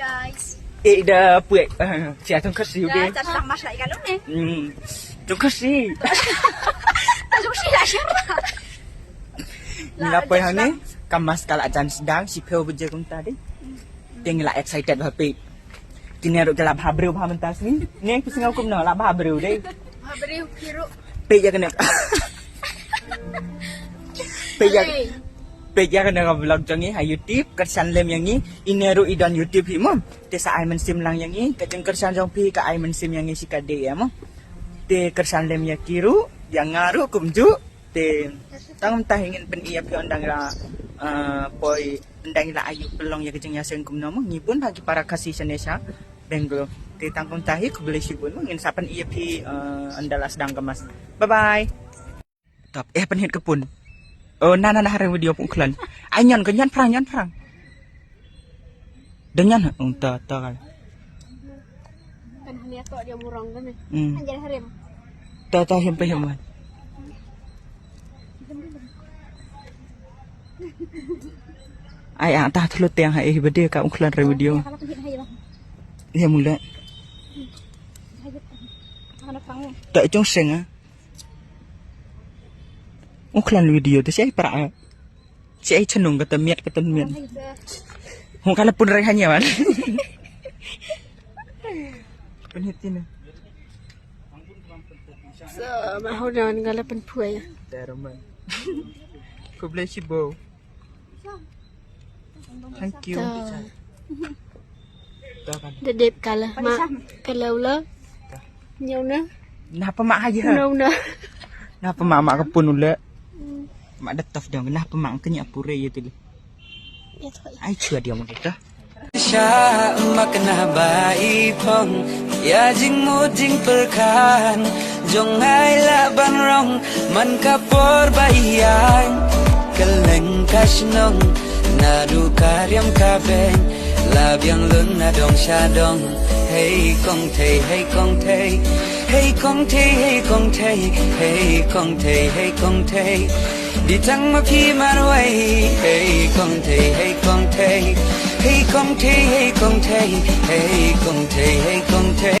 guys. Dah puai. Saya tunggu kasih Dah, okay. tak sedang masak ikan lu ni. Tunggu kasih. Tak suka lah siapa. Ni apa yang ni? Kamas kalau ajan sedang si Phil beje kong tadi. Tengok excited happy. Kini aruk gelap habreu paham mentas ni. Ni aku singau kum no lap habreu deh. Beri biru. Peja kena. Peja kena vlog jangi ha YouTube kersan lem yang ni. Ini aruk idan YouTube himom. Desa ai mensim lang yang ni. Kajeng kersan jong pi ka ai mensim yang ni si kade ya mo. Te kersan lem ya kiru yang ngaru kumju. Te tang tah ingin pen iya pi ondang la poi ndang la ayu pelong ya kajeng ya seng kum no mo. Ngipun bagi para kasih Indonesia Bengglo. Te tangkong tahi ku beli sibun mo ngin sapan iya pi andala sedang kemas. Bye bye. Top penhit kepun. Oh, nana hari video pungklan. Anyan kenyan perang. Dengan ta kan. Kan lihat kok dia murang kan. Anjir harim. Ta him. Ai ta thlut tiang hai bede ka pungklan hari video. Kalau penhit hai bang. Ya mula. Anak pang. Tak jong seng ah. Uklan video tu siapa para siapa cenung kata miat Hong kala pun rehannya man. Penhitin. So, mahu jangan kala penpuai. Teroman. Ku beli sibo. Thank you. Dedep kala mak kalau lah. Nhau na. Napa mak aja? Nhau na. Napa mak kepun ula? Mak dataf dong, kenapa mak kenya pure ya tu? Ai chua dia mungkin dah. Sha makna bai phong ya jing mo jing perkan jong hai la ban rong man ka por bai yang keleng kasnong na du karyam ka ben la byang lun na dong sha dong hey kong thei hey kong thei hey kong thei hey kong thei hey kong thei hey kong thei đi thăng mà phi mà nuôi hey con thầy hey con thầy hey con thầy hey con thầy hey con thầy hey con thầy